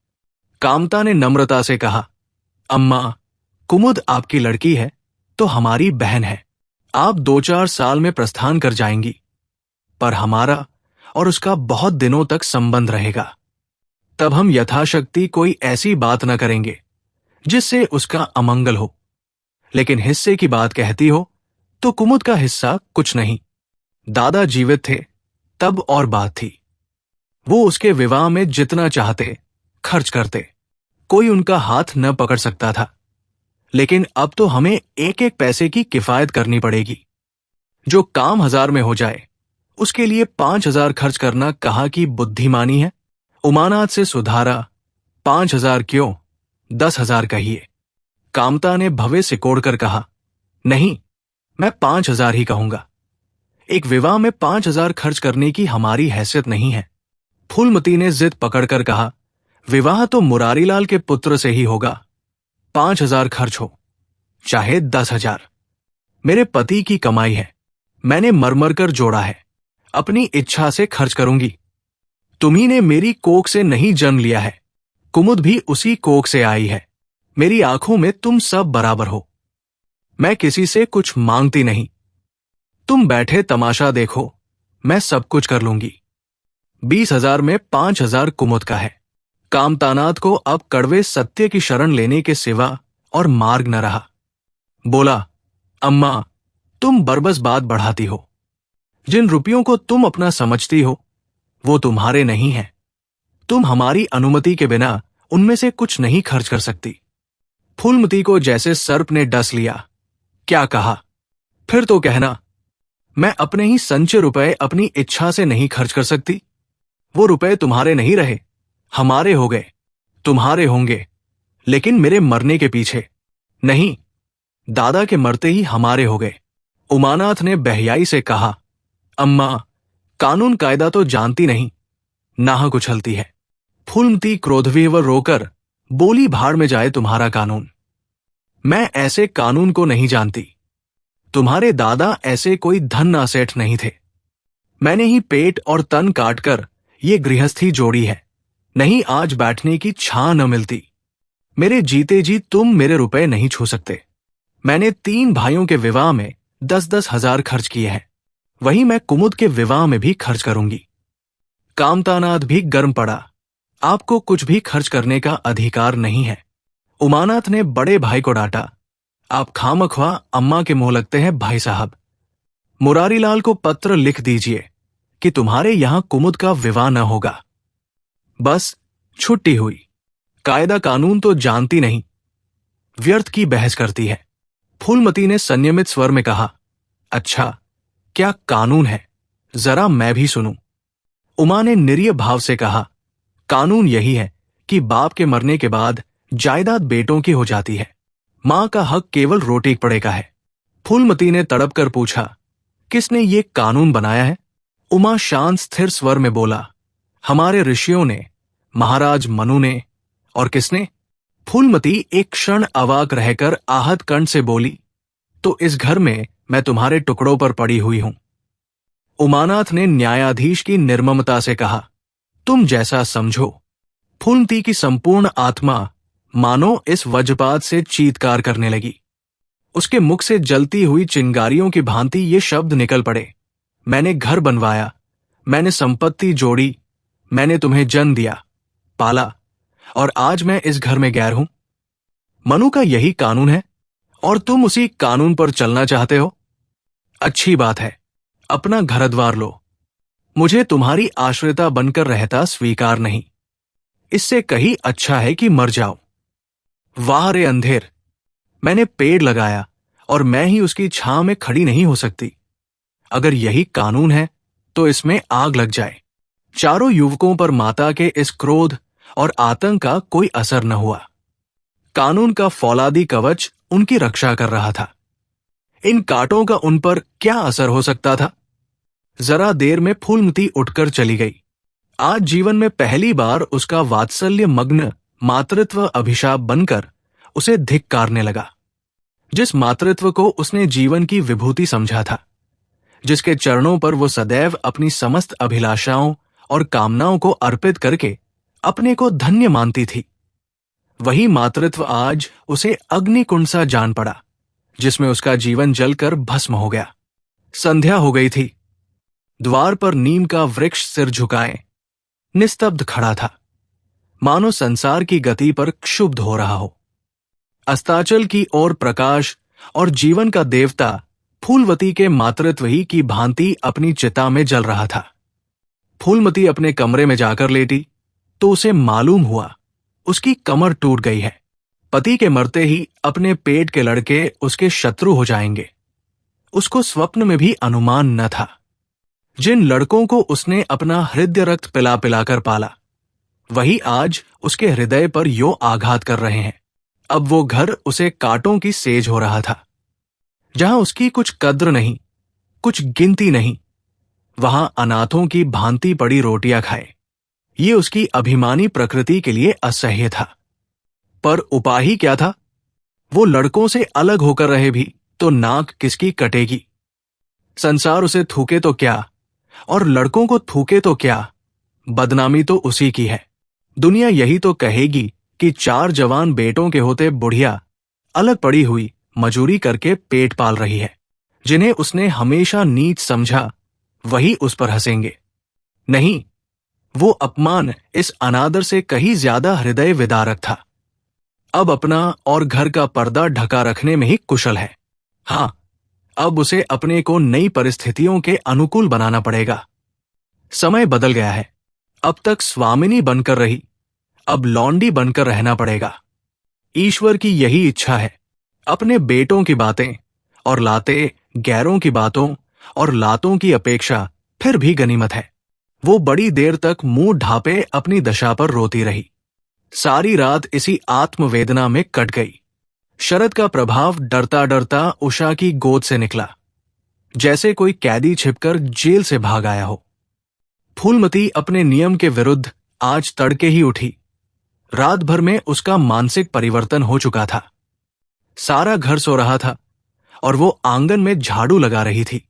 कामता ने नम्रता से कहा, अम्मा, कुमुद आपकी लड़की है तो हमारी बहन है। आप 2-4 साल में प्रस्थान कर जाएंगी, पर हमारा और उसका बहुत दिनों तक संबंध रहेगा। तब हम यथाशक्ति कोई ऐसी बात न करेंगे जिससे उसका अमंगल हो। लेकिन हिस्से की बात कहती हो तो कुमुद का हिस्सा कुछ नहीं। दादा जीवित थे तब और बात थी। वो उसके विवाह में जितना चाहते खर्च करते, कोई उनका हाथ न पकड़ सकता था। लेकिन अब तो हमें एक एक पैसे की किफायत करनी पड़ेगी। जो काम 1,000 में हो जाए उसके लिए 5,000 खर्च करना कहाँ की बुद्धिमानी है? उमानाथ से सुधारा, 5,000 क्यों, 10,000 कहिए। कामता ने भवे सिकोड़कर कहा, नहीं, मैं 5,000 ही कहूंगा। एक विवाह में 5,000 खर्च करने की हमारी हैसियत नहीं है। फूलमती ने जिद पकड़कर कहा, विवाह तो मुरारीलाल के पुत्र से ही होगा। 5,000 खर्च हो, चाहे 10,000। मेरे पति की कमाई है, मैंने मरमर कर जोड़ा है, अपनी इच्छा से खर्च करूंगी। तुम्ही ने मेरी कोख से नहीं जन्म लिया है, कुमुद भी उसी कोख से आई है। मेरी आंखों में तुम सब बराबर हो। मैं किसी से कुछ मांगती नहीं। तुम बैठे तमाशा देखो, मैं सब कुछ कर लूंगी। 20,000 में 5,000 कुमुद का है। कामतानाथ को अब कड़वे सत्य की शरण लेने के सिवा और मार्ग न रहा। बोला, अम्मा, तुम बरबस बात बढ़ाती हो। जिन रुपयों को तुम अपना समझती हो वो तुम्हारे नहीं हैं। तुम हमारी अनुमति के बिना उनमें से कुछ नहीं खर्च कर सकती। फूलमती को जैसे सर्प ने डस लिया। क्या कहा? फिर तो कहना, मैं अपने ही संचय रुपए अपनी इच्छा से नहीं खर्च कर सकती। वो रुपए तुम्हारे नहीं रहे, हमारे हो गए। तुम्हारे होंगे, लेकिन मेरे मरने के पीछे नहीं। दादा के मरते ही हमारे हो गए। उमानाथ ने बहयाई से कहा, अम्मा, कानून कायदा तो जानती नहीं, नाहक उछलती है। फूलमती क्रोधविह्वल रोकर बोली, भाड़ में जाए तुम्हारा कानून। मैं ऐसे कानून को नहीं जानती। तुम्हारे दादा ऐसे कोई धन सेठ नहीं थे। मैंने ही पेट और तन काटकर ये गृहस्थी जोड़ी है, नहीं आज बैठने की छां न मिलती। मेरे जीते जी तुम मेरे रुपए नहीं छू सकते। मैंने 3 भाइयों के विवाह में 10-10 हजार खर्च किए हैं, वही मैं कुमुद के विवाह में भी खर्च करूंगी। कामतानाथ भी गर्म पड़ा। आपको कुछ भी खर्च करने का अधिकार नहीं है। उमानाथ ने बड़े भाई को डांटा, आप खामख्वा अम्मा के मुंह लगते हैं भाई साहब। मुरारीलाल को पत्र लिख दीजिए कि तुम्हारे यहां कुमुद का विवाह न होगा। बस छुट्टी हुई। कायदा कानून तो जानती नहीं, व्यर्थ की बहस करती है। फूलमती ने संयमित स्वर में कहा, अच्छा, क्या कानून है, जरा मैं भी सुनूं। उमा ने निरीय भाव से कहा, कानून यही है कि बाप के मरने के बाद जायदाद बेटों की हो जाती है। मां का हक केवल रोटी कपड़े का है। फूलमती ने तड़प कर पूछा, किसने ये कानून बनाया है? उमा शांत स्थिर स्वर में बोला, हमारे ऋषियों ने, महाराज मनु ने। और किसने? फूलमती एक क्षण अवाक रहकर आहत कंठ से बोली, तो इस घर में मैं तुम्हारे टुकड़ों पर पड़ी हुई हूं। उमानाथ ने न्यायाधीश की निर्ममता से कहा, तुम जैसा समझो। फूलमती की संपूर्ण आत्मा मानो इस वज्रपात से चीत्कार करने लगी। उसके मुख से जलती हुई चिंगारियों की भांति ये शब्द निकल पड़े, मैंने घर बनवाया, मैंने संपत्ति जोड़ी, मैंने तुम्हें जन्म दिया, पाला, और आज मैं इस घर में गैर हूं। मनु का यही कानून है और तुम उसी कानून पर चलना चाहते हो। अच्छी बात है, अपना घर द्वार लो। मुझे तुम्हारी आश्रिता बनकर रहता स्वीकार नहीं। इससे कहीं अच्छा है कि मर जाओ। वाह रे अंधेर, मैंने पेड़ लगाया और मैं ही उसकी छां में खड़ी नहीं हो सकती। अगर यही कानून है तो इसमें आग लग जाए। चारों युवकों पर माता के इस क्रोध और आतंक का कोई असर न हुआ। कानून का फौलादी कवच उनकी रक्षा कर रहा था। इन कांटों का उन पर क्या असर हो सकता था? जरा देर में फूलमती उठकर चली गई। आज जीवन में पहली बार उसका वात्सल्य मग्न मातृत्व अभिशाप बनकर उसे धिक्कारने लगा। जिस मातृत्व को उसने जीवन की विभूति समझा था, जिसके चरणों पर वो सदैव अपनी समस्त अभिलाषाओं और कामनाओं को अर्पित करके अपने को धन्य मानती थी, वही मातृत्व आज उसे अग्निकुंड सा जान पड़ा, जिसमें उसका जीवन जलकर भस्म हो गया। संध्या हो गई थी। द्वार पर नीम का वृक्ष सिर झुकाए निस्तब्ध खड़ा था, मानो संसार की गति पर क्षुब्ध हो रहा हो। अस्ताचल की ओर प्रकाश और जीवन का देवता फूलवती के मातृत्व ही की भांति अपनी चिता में जल रहा था। फूलमती अपने कमरे में जाकर लेटी तो उसे मालूम हुआ उसकी कमर टूट गई है। पति के मरते ही अपने पेट के लड़के उसके शत्रु हो जाएंगे, उसको स्वप्न में भी अनुमान न था। जिन लड़कों को उसने अपना हृदय रक्त पिला पिलाकर पाला, वही आज उसके हृदय पर यो आघात कर रहे हैं। अब वो घर उसे कांटों की सेज हो रहा था। जहां उसकी कुछ कद्र नहीं, कुछ गिनती नहीं, वहां अनाथों की भांति पड़ी रोटियां खाए, ये उसकी अभिमानी प्रकृति के लिए असह्य था। पर उपाय ही क्या था? वो लड़कों से अलग होकर रहे भी तो नाक किसकी कटेगी? संसार उसे थूके तो क्या और लड़कों को थूके तो क्या, बदनामी तो उसी की है। दुनिया यही तो कहेगी कि 4 जवान बेटों के होते बुढ़िया अलग पड़ी हुई मजूरी करके पेट पाल रही है। जिन्हें उसने हमेशा नीच समझा, वही उस पर हंसेंगे। नहीं, वो अपमान इस अनादर से कहीं ज्यादा हृदय विदारक था। अब अपना और घर का पर्दा ढका रखने में ही कुशल है। हां, अब उसे अपने को नई परिस्थितियों के अनुकूल बनाना पड़ेगा। समय बदल गया है। अब तक स्वामिनी बनकर रही, अब लौंडी बनकर रहना पड़ेगा। ईश्वर की यही इच्छा है। अपने बेटों की बातें और लाते गैरों की बातों और लातों की अपेक्षा फिर भी गनीमत है। वो बड़ी देर तक मुंह ढापे अपनी दशा पर रोती रही। सारी रात इसी आत्मवेदना में कट गई। शरद का प्रभाव डरता डरता उषा की गोद से निकला, जैसे कोई कैदी छिपकर जेल से भाग आया हो। फूलमती अपने नियम के विरुद्ध आज तड़के ही उठी। रात भर में उसका मानसिक परिवर्तन हो चुका था। सारा घर सो रहा था और वो आंगन में झाड़ू लगा रही थी।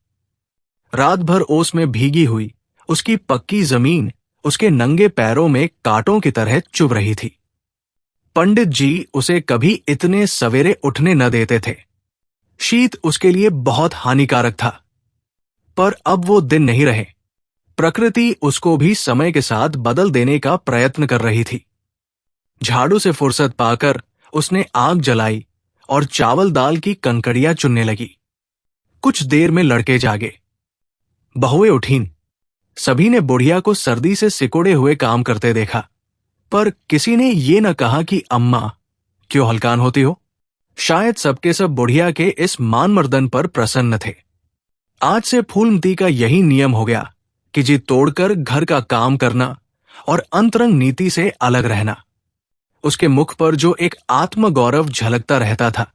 रात भर ओस में भीगी हुई उसकी पक्की जमीन उसके नंगे पैरों में कांटों की तरह चुभ रही थी। पंडित जी उसे कभी इतने सवेरे उठने न देते थे। शीत उसके लिए बहुत हानिकारक था। पर अब वो दिन नहीं रहे। प्रकृति उसको भी समय के साथ बदल देने का प्रयत्न कर रही थी। झाड़ू से फुर्सत पाकर उसने आग जलाई और चावल दाल की कंकड़ियां चुनने लगी। कुछ देर में लड़के जागे, बहुएं उठीं। सभी ने बुढ़िया को सर्दी से सिकुड़े हुए काम करते देखा, पर किसी ने ये न कहा कि अम्मा क्यों हलकान होती हो। शायद सबके सब बुढ़िया के इस मानमर्दन पर प्रसन्न थे। आज से फूलमती का यही नियम हो गया कि जी तोड़कर घर का काम करना और अंतरंग नीति से अलग रहना। उसके मुख पर जो एक आत्मगौरव झलकता रहता था,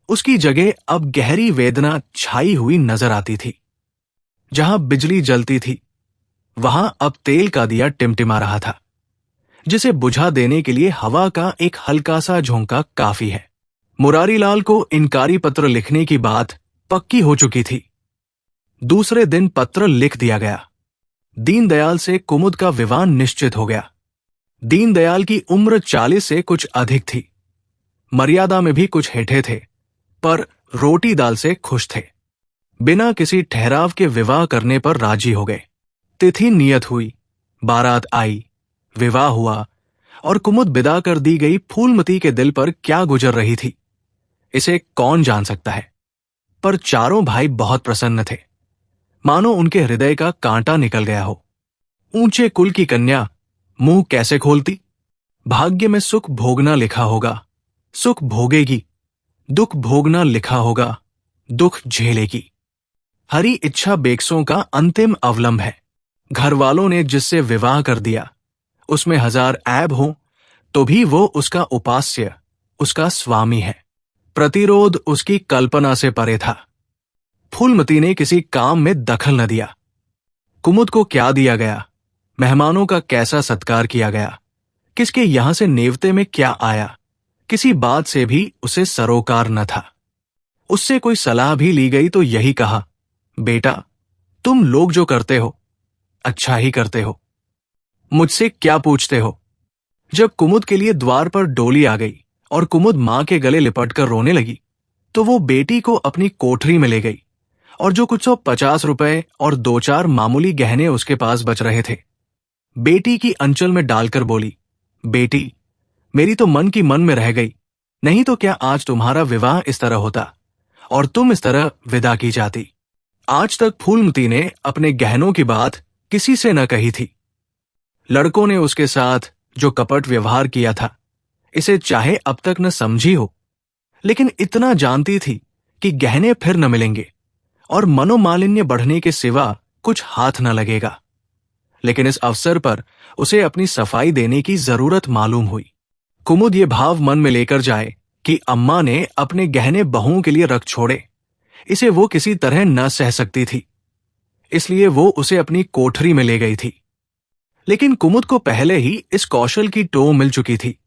उसकी जगह अब गहरी वेदना छाई हुई नजर आती थी। जहां बिजली जलती थी, वहां अब तेल का दिया टिमटिमा रहा था, जिसे बुझा देने के लिए हवा का एक हल्का सा झोंका काफी है। मुरारीलाल को इनकारी पत्र लिखने की बात पक्की हो चुकी थी। दूसरे दिन पत्र लिख दिया गया। दीनदयाल से कुमुद का विवाह निश्चित हो गया। दीनदयाल की उम्र 40 से कुछ अधिक थी। मर्यादा में भी कुछ हेठे थे, पर रोटी दाल से खुश थे। बिना किसी ठहराव के विवाह करने पर राजी हो गए। तिथि नियत हुई, बारात आई, विवाह हुआ और कुमुद विदा कर दी गई। फूलमती के दिल पर क्या गुजर रही थी, इसे कौन जान सकता है। पर चारों भाई बहुत प्रसन्न थे, मानो उनके हृदय का कांटा निकल गया हो। ऊंचे कुल की कन्या मुंह कैसे खोलती? भाग्य में सुख भोगना लिखा होगा, सुख भोगेगी। दुख भोगना लिखा होगा, दुख झेलेगी। हरी इच्छा बेक्सों का अंतिम अवलंब है। घर वालों ने जिससे विवाह कर दिया उसमें 1000 ऐब हो तो भी वो उसका उपास्य, उसका स्वामी है। प्रतिरोध उसकी कल्पना से परे था। फूलमती ने किसी काम में दखल न दिया। कुमुद को क्या दिया गया, मेहमानों का कैसा सत्कार किया गया, किसके यहां से नेवते में क्या आया, किसी बात से भी उसे सरोकार न था। उससे कोई सलाह भी ली गई तो यही कहा, बेटा तुम लोग जो करते हो अच्छा ही करते हो, मुझसे क्या पूछते हो। जब कुमुद के लिए द्वार पर डोली आ गई और कुमुद मां के गले लिपटकर रोने लगी तो वो बेटी को अपनी कोठरी में ले गई और जो कुछ 150 रुपए और 2-4 मामूली गहने उसके पास बच रहे थे बेटी की अंचल में डालकर बोली, बेटी मेरी तो मन की मन में रह गई, नहीं तो क्या आज तुम्हारा विवाह इस तरह होता और तुम इस तरह विदा की जाती। आज तक फूलमती ने अपने गहनों की बात किसी से न कही थी। लड़कों ने उसके साथ जो कपट व्यवहार किया था इसे चाहे अब तक न समझी हो, लेकिन इतना जानती थी कि गहने फिर न मिलेंगे और मनोमालिन्य बढ़ने के सिवा कुछ हाथ न लगेगा। लेकिन इस अवसर पर उसे अपनी सफाई देने की जरूरत मालूम हुई। कुमुद ये भाव मन में लेकर जाए कि अम्मा ने अपने गहने बहुओं के लिए रख छोड़े, इसे वो किसी तरह न सह सकती थी, इसलिए वो उसे अपनी कोठरी में ले गई थी। लेकिन कुमुद को पहले ही इस कौशल की टो मिल चुकी थी।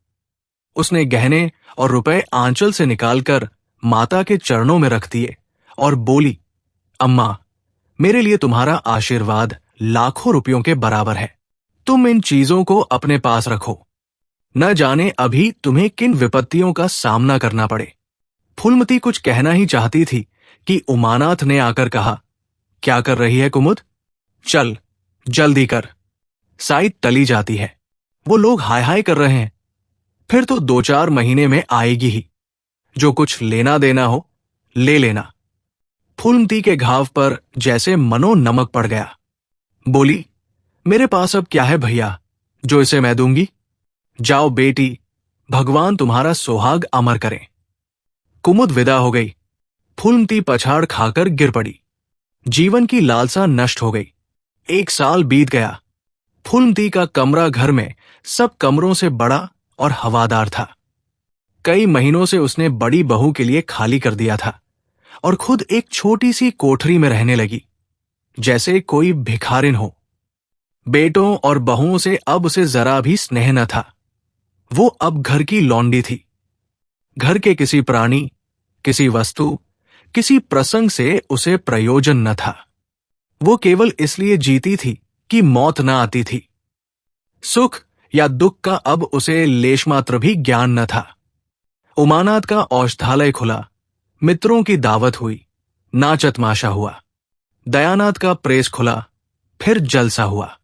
उसने गहने और रुपए आंचल से निकालकर माता के चरणों में रख दिए और बोली, अम्मा मेरे लिए तुम्हारा आशीर्वाद लाखों रुपयों के बराबर है, तुम इन चीजों को अपने पास रखो, न जाने अभी तुम्हें किन विपत्तियों का सामना करना पड़े। फूलमती कुछ कहना ही चाहती थी कि उमानाथ ने आकर कहा, क्या कर रही है कुमुद, चल जल्दी कर, साइड टली जाती है, वो लोग हाय हाय कर रहे हैं, फिर तो 2-4 महीने में आएगी ही, जो कुछ लेना देना हो ले लेना। फूलमती के घाव पर जैसे मनो नमक पड़ गया। बोली, मेरे पास अब क्या है भैया जो इसे मैं दूंगी, जाओ बेटी, भगवान तुम्हारा सुहाग अमर करें। कुमुद विदा हो गई। फूलमती पछाड़ खाकर गिर पड़ी। जीवन की लालसा नष्ट हो गई। 1 साल बीत गया। फूलमती का कमरा घर में सब कमरों से बड़ा और हवादार था। कई महीनों से उसने बड़ी बहू के लिए खाली कर दिया था और खुद एक छोटी सी कोठरी में रहने लगी, जैसे कोई भिखारिन हो। बेटों और बहुओं से अब उसे जरा भी स्नेह न था। वो अब घर की लौंडी थी। घर के किसी प्राणी, किसी वस्तु, किसी प्रसंग से उसे प्रयोजन न था। वो केवल इसलिए जीती थी कि मौत न आती थी। सुख या दुख का अब उसे लेशमात्र भी ज्ञान न था। उमानाथ का औषधालय खुला, मित्रों की दावत हुई, नाच तमाशा हुआ। दयानाथ का प्रेस खुला, फिर जलसा हुआ।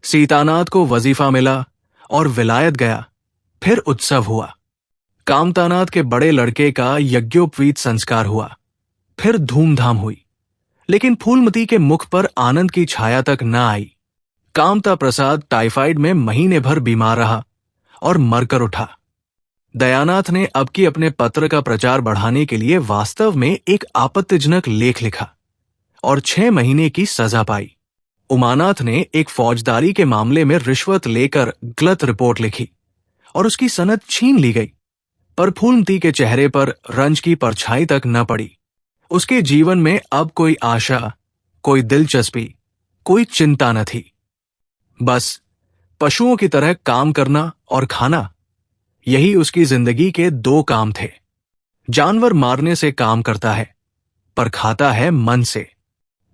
सीतानाथ को वजीफा मिला और विलायत गया, फिर उत्सव हुआ। कामतानाथ के बड़े लड़के का यज्ञोपवीत संस्कार हुआ, फिर धूमधाम हुई। लेकिन फूलमती के मुख पर आनंद की छाया तक न आई। कामता प्रसाद टाइफाइड में महीने भर बीमार रहा और मरकर उठा। दयानाथ ने अब की अपने पत्र का प्रचार बढ़ाने के लिए वास्तव में एक आपत्तिजनक लेख लिखा और 6 महीने की सजा पाई। उमानाथ ने एक फौजदारी के मामले में रिश्वत लेकर गलत रिपोर्ट लिखी और उसकी सनद छीन ली गई, पर फूलमती के चेहरे पर रंज की परछाई तक न पड़ी। उसके जीवन में अब कोई आशा, कोई दिलचस्पी, कोई चिंता न थी। बस पशुओं की तरह काम करना और खाना, यही उसकी जिंदगी के 2 काम थे। जानवर मारने से काम करता है, पर खाता है मन से।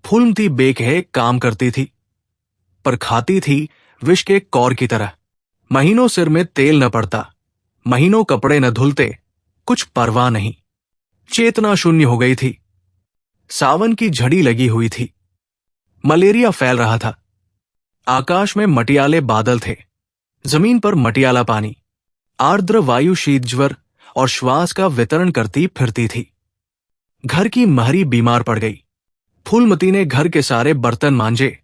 फूलमती बेकहे काम करती थी, पर खाती थी विष के कौर की तरह। महीनों सिर में तेल न पड़ता, महीनों कपड़े न धुलते, कुछ परवाह नहीं। चेतना शून्य हो गई थी। सावन की झड़ी लगी हुई थी। मलेरिया फैल रहा था। आकाश में मटियाले बादल थे, जमीन पर मटियाला पानी। आर्द्र वायु शीत ज्वर और श्वास का वितरण करती फिरती थी। घर की महरी बीमार पड़ गई। फूलमती ने घर के सारे बर्तन मांजे,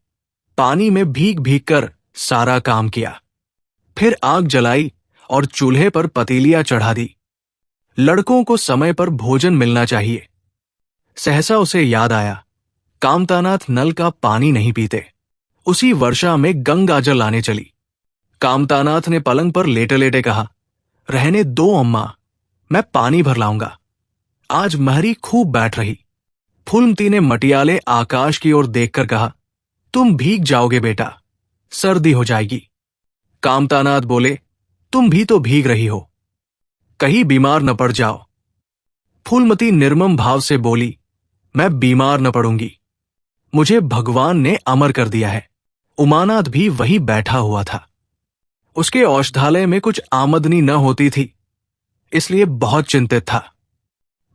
पानी में भीग भीग कर सारा काम किया। फिर आग जलाई और चूल्हे पर पतीलियां चढ़ा दी। लड़कों को समय पर भोजन मिलना चाहिए। सहसा उसे याद आया, कामतानाथ नल का पानी नहीं पीते। उसी वर्षा में गंगा जल लाने चली। कामतानाथ ने पलंग पर लेटे लेटे कहा, रहने दो अम्मा, मैं पानी भर लाऊंगा। आज महरी खूब बैठ रही। फूलमती ने मटियाले आकाश की ओर देखकर कहा, तुम भीग जाओगे बेटा, सर्दी हो जाएगी। कामतानाथ बोले, तुम भी तो भीग रही हो, कहीं बीमार न पड़ जाओ। फूलमती निर्मम भाव से बोली, मैं बीमार न पड़ूंगी, मुझे भगवान ने अमर कर दिया है। उमानाथ भी वही बैठा हुआ था। उसके औषधालय में कुछ आमदनी न होती थी, इसलिए बहुत चिंतित था।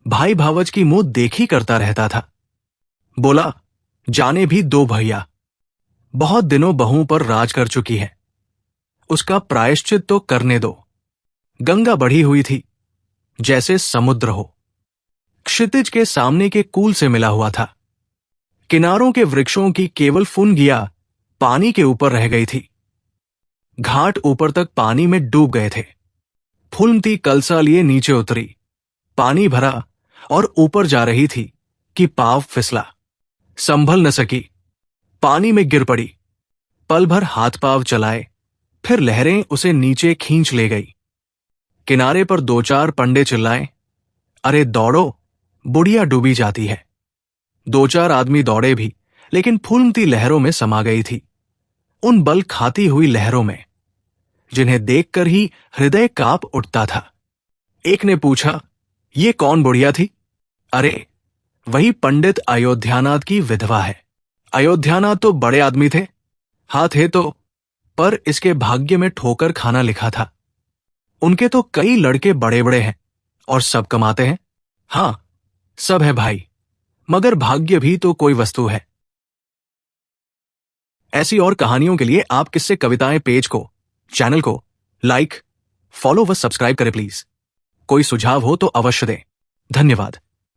भाई भावच की मुंह देखी करता रहता था। बोला, जाने भी दो भैया, बहुत दिनों बहू पर राज कर चुकी है, उसका प्रायश्चित तो करने दो। गंगा बढ़ी हुई थी, जैसे समुद्र हो। क्षितिज के सामने के कूल से मिला हुआ था। किनारों के वृक्षों की केवल फुनगिया पानी के ऊपर रह गई थी। घाट ऊपर तक पानी में डूब गए थे। फूलमती कलसा लिए नीचे उतरी, पानी भरा और ऊपर जा रही थी कि पांव फिसला। संभल न सकी, पानी में गिर पड़ी। पल भर हाथ पांव चलाए, फिर लहरें उसे नीचे खींच ले गई। किनारे पर दो चार पंडे चिल्लाए, अरे दौड़ो, बुढ़िया डूबी जाती है। दो चार आदमी दौड़े भी, लेकिन फूलमती लहरों में समा गई थी, उन बल खाती हुई लहरों में जिन्हें देखकर ही हृदय कांप उठता था। एक ने पूछा, ये कौन बुढ़िया थी? अरे वही पंडित अयोध्यानाथ की विधवा है। अयोध्यानाथ तो बड़े आदमी थे, हाँ थे तो, पर इसके भाग्य में ठोकर खाना लिखा था। उनके तो कई लड़के बड़े बड़े हैं और सब कमाते हैं। हाँ सब है भाई, मगर भाग्य भी तो कोई वस्तु है। ऐसी और कहानियों के लिए आप किससे कविताएं पेज को, चैनल को लाइक, फॉलो व सब्सक्राइब करें प्लीज। कोई सुझाव हो तो अवश्य दें। धन्यवाद।